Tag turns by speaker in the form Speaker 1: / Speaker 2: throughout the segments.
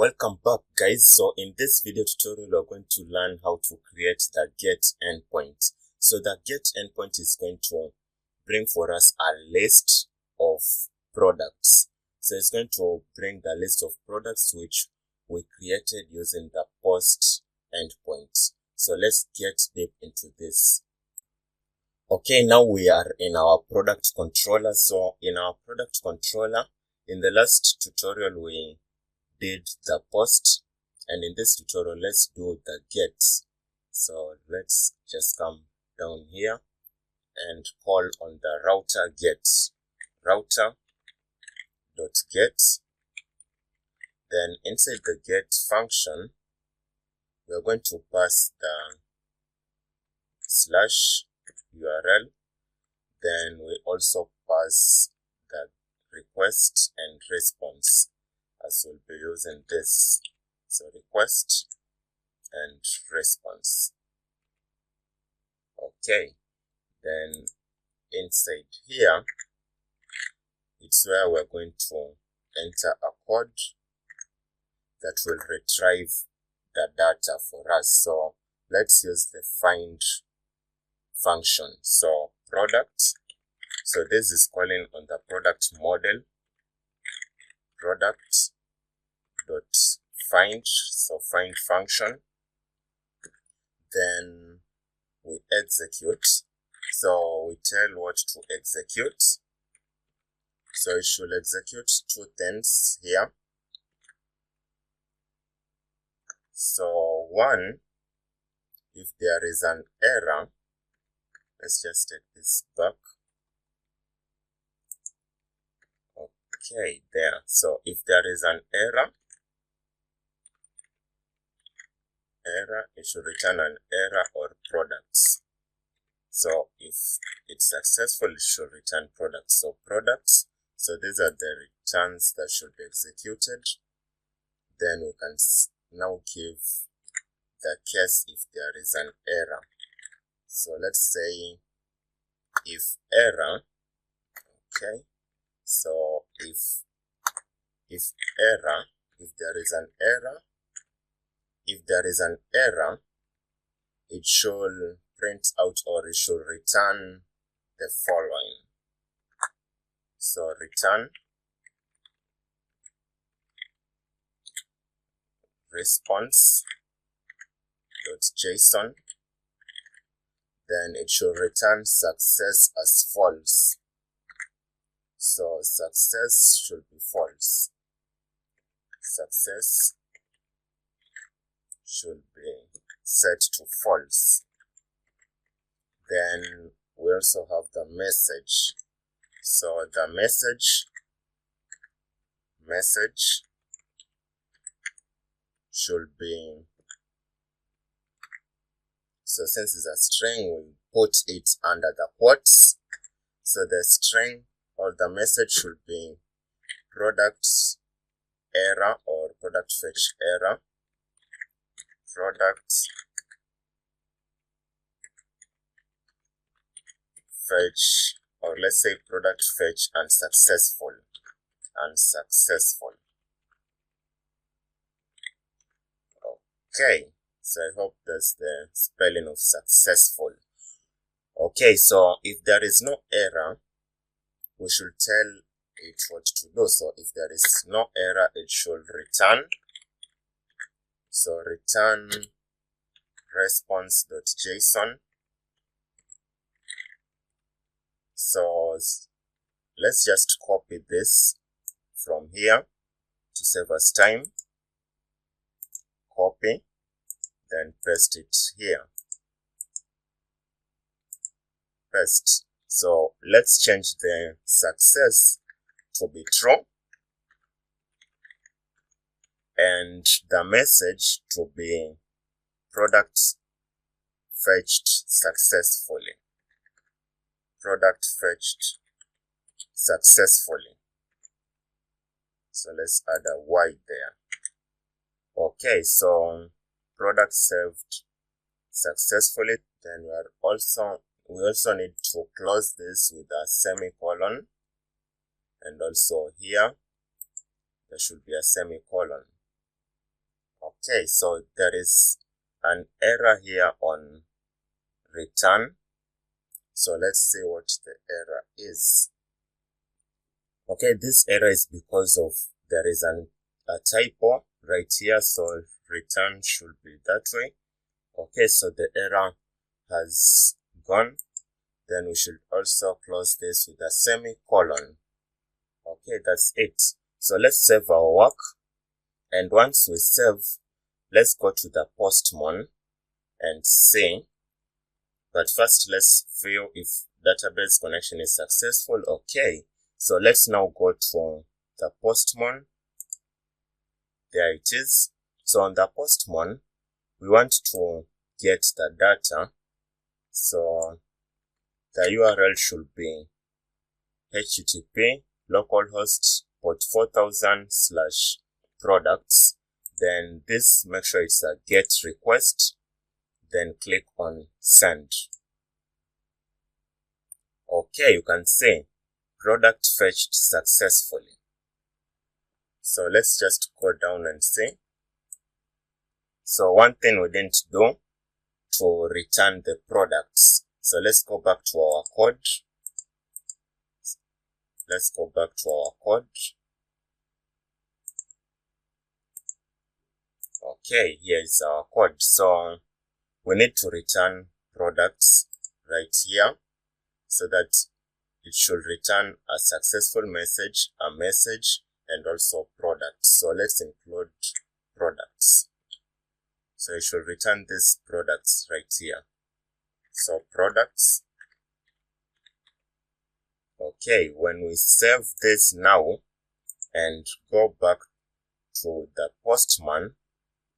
Speaker 1: Welcome back, guys. So in this video tutorial, we're going to learn how to create the get endpoint. So the get endpoint is going to bring for us a list of products. So it's going to bring the list of products which we created using the post endpoint. So let's get deep into this. Okay, now we are in our product controller. So in our product controller, in the last tutorial, we did the post, and in this tutorial let's do the get. So let's just come down here and call on the router get, router.get. Then inside the get function we're going to pass the slash URL. Then we also pass the request and response, as we'll be using this. So request and response. Okay, then inside here, it's where we're going to enter a code that will retrieve the data for us. So let's use the find function. So product, so this is calling on the product model, product dot find, so find function. Then we execute. So we tell what to execute. So it should execute two things here. So one, if there is an error, let's just take this back. Okay, there. So if there is an error, it should return an error or products. So if it's successful, it should return products. So products, so these are the returns that should be executed. Then we can now give the case if there is an error. So let's say if error, okay. So if error, if there is an error, it should print out, or it should return the following. So return response.json. Then it should return success as false. So success should be false. Success should be set to false. Then we also have the message. So the message should be, so since it's a string, we put it under the quotes. So the string or the message should be product error or product fetch error, product fetch, or let's say product fetch unsuccessful. Okay, so I hope that's the spelling of successful. Okay, so if there is no error, we should tell it what to do. So if there is no error, it should return. So return response.json. So let's just copy this from here to save us time. Copy, then paste it here. Paste. So let's change the success to be true and the message to be product fetched successfully. Product fetched successfully. So let's add a Y there. Okay, so product saved successfully. Then we also need to close this with a semicolon, and also here there should be a semicolon. Okay, so there is an error here on return. So let's see what the error is. Okay, this error is because of there is a typo right here, so return should be that way. Okay, so the error has gone. Then we should also close this with a semicolon. Okay, that's it. So let's save our work. And once we save, let's go to the postman and see. But first, let's view if database connection is successful. Okay, so let's now go to the postman. There it is. So on the postman, we want to get the data. So the URL should be http localhost port 4000/products. Then this, make sure it's a get request. Then click on send. Okay, you can see product fetched successfully. So let's just go down and see. So one thing we didn't do to return the products. So let's go back to our code. Let's go back to our code. Okay, here is our code. So we need to return products right here so that it should return a successful message, a message, and also products. So let's include products. So it should return these products right here. So products. Okay, when we save this now and go back to the postman,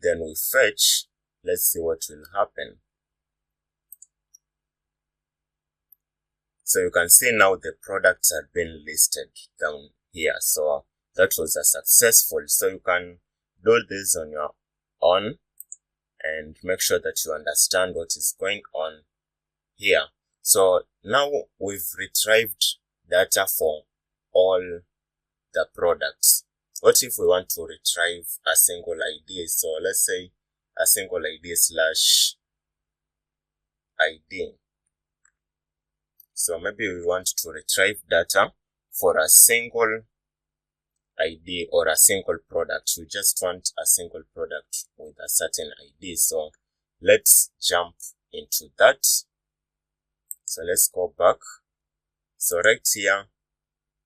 Speaker 1: then we fetch. Let's see what will happen. So you can see now the products have been listed down here. So that was a successful. So you can do this on your own and make sure that you understand what is going on here. So now we've retrieved data for all the products. What if we want to retrieve a single ID? So let's say a single ID/ID. So maybe we want to retrieve data for a single ID or a single product. We just want a single product with a certain ID. So let's jump into that. So let's go back. So right here,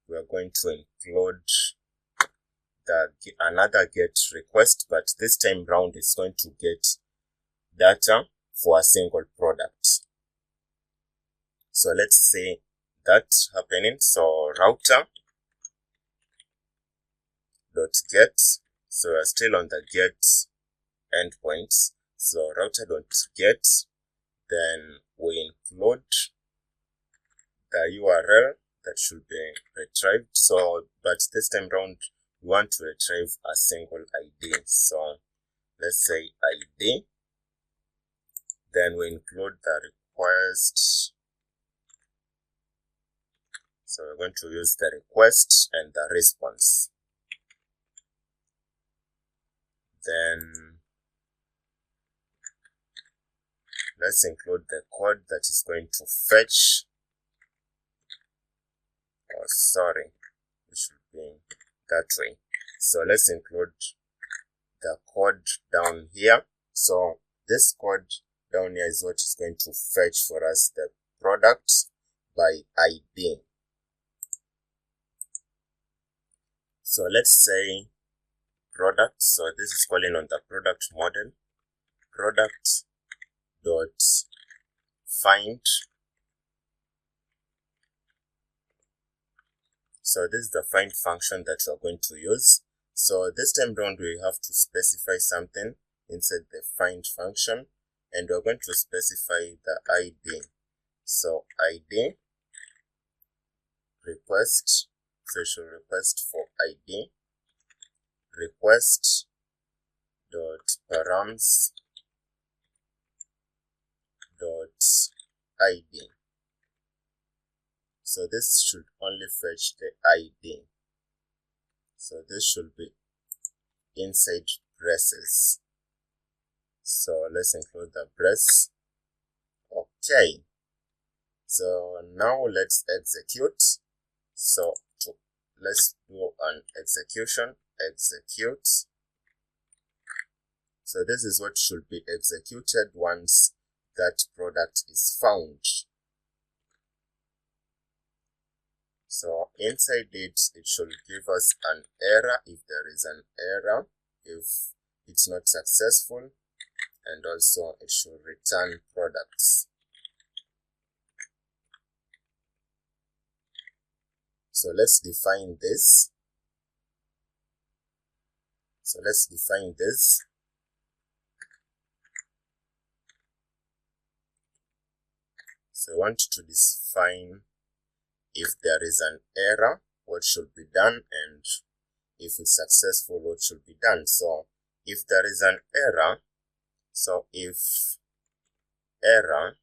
Speaker 1: we are going to include another get request, but this time round it's going to get data for a single product. So let's see that happening. So router dot get. So we're still on the get endpoints. So router dot get. Then we include the URL that should be retrieved. So, but this time round, we want to retrieve a single ID. So let's say ID. Then we include the request. So we're going to use the request and the response. Then let's include the code that is going to fetch. Oh, sorry, it should be that way. So let's include the code down here. So this code down here is what is going to fetch for us the product by ID. So let's say product. So this is calling on the product model. Product dot find. So this is the find function that we are going to use. So this time round we have to specify something inside the find function, and we're going to specify the ID. So ID request. So you should request for ID. Request dot params dot ID. So this should only fetch the ID. So this should be inside braces. So let's include the brace. Okay, so now let's execute. So let's do an execution. Execute. So this is what should be executed once that product is found. So inside it should give us an error if there is an error, if it's not successful, and also it should return products. So let's define this. So I want to define if there is an error, what should be done, and if it's successful, what should be done. So if there is an error, so if error,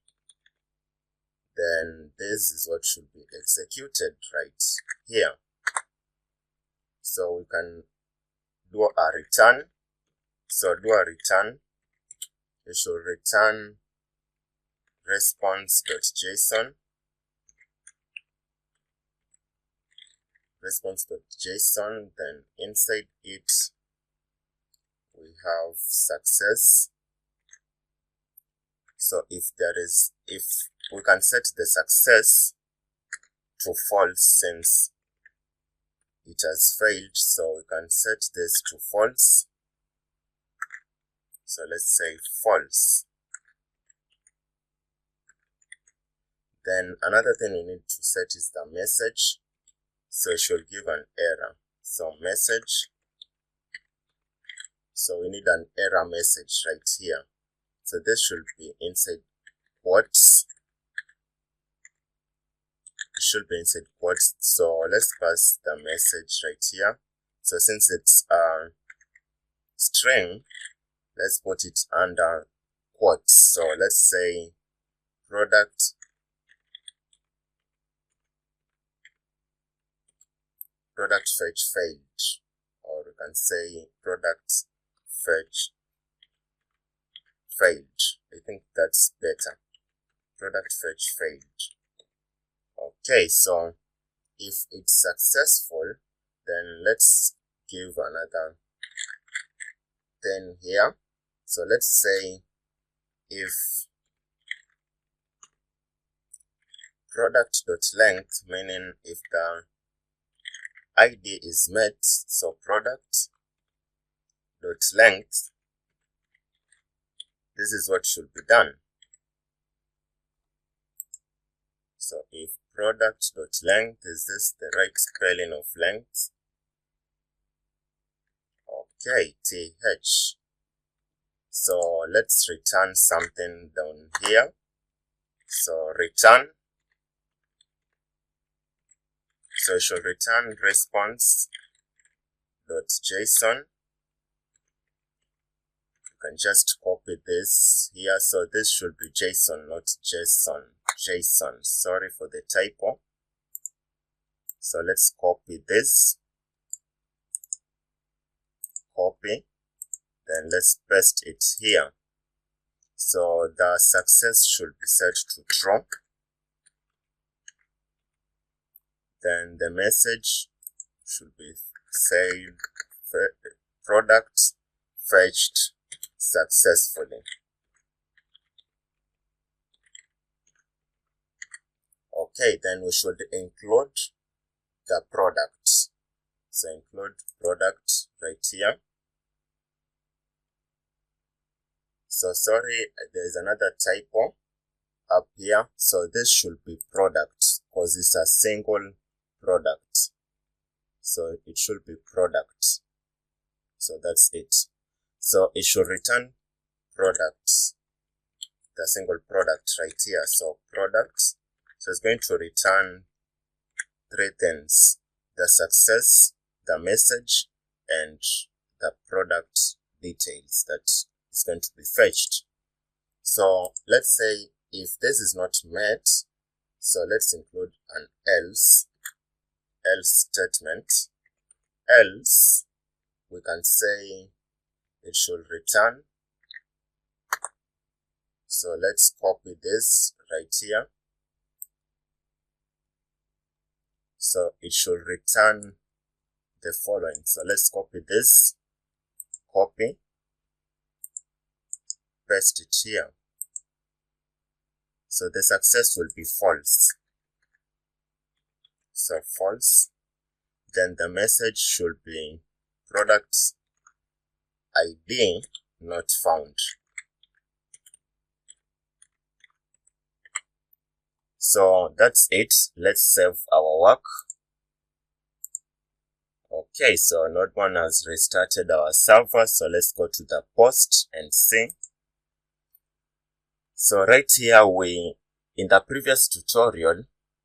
Speaker 1: then this is what should be executed right here. So we can do a return. So do a return. You should return response.json. Response.json, then inside it we have success. So if we can set the success to false since it has failed, so we can set this to false. So let's say false. Then another thing we need to set is the message. So it should give an error. So message. So we need an error message right here. So this should be inside quotes. It should be inside quotes. So let's pass the message right here. So since it's a string, let's put it under quotes. So let's say product fetch failed, or we can say product fetch failed. I think that's better. Product fetch failed. Okay, so if it's successful, then let's give another thing here. So let's say if product.length, meaning if the ID is met, so product.length, this is what should be done. So if product.length, is this the right spelling of length? Okay, th. So let's return something down here. So return. So it should return response.json. You can just copy this here. So this should be JSON, not JSON. JSON. Sorry for the typo. So let's copy this. Copy. Then let's paste it here. So the success should be set to true. Then the message should be say product fetched successfully. Okay, then we should include the product. So include product right here. So sorry, there's another typo up here. So this should be product because it's a single product. So it should be product. So that's it. So it should return product, the single product right here. So product. So it's going to return three things: the success, the message, and the product details that is going to be fetched. So let's say if this is not met, so let's include an else statement. Else, we can say it should return So let's copy this right here. So it should return the following. So let's copy this, copy, paste it here. So the success will be false. So false. Then the message should be product ID not found. So that's it. Let's save our work. Okay, so Node1 has restarted our server. So let's go to the post and see. So right here, in the previous tutorial,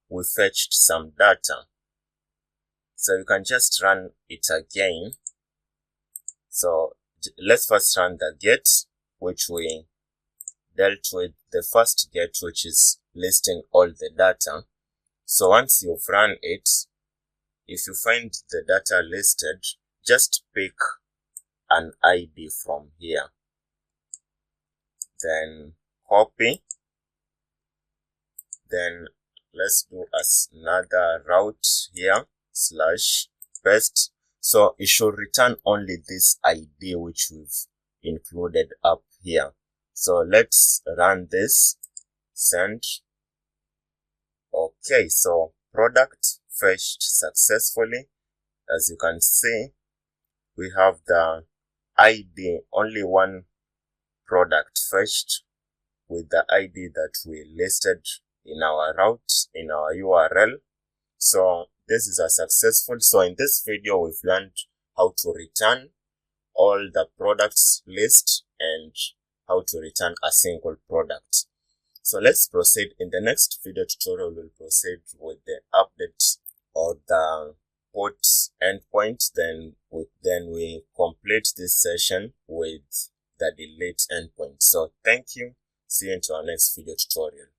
Speaker 1: we fetched some data. So you can just run it again. So let's first run the get, which we dealt with the first get, which is listing all the data. So once you've run it, if you find the data listed, just pick an ID from here. Then copy. Then let's do another route here, slash paste. So it should return only this ID which we've included up here. So let's run this, send. Okay, so product fetched successfully. As you can see, we have the ID, only one product fetched with the ID that we listed in our route, in our URL. So this is a successful. So in this video, we've learned how to return all the products list and how to return a single product. So let's proceed. In the next video tutorial, we'll proceed with the update or the port endpoint. Then we complete this session with the delete endpoint. So thank you. See you into our next video tutorial.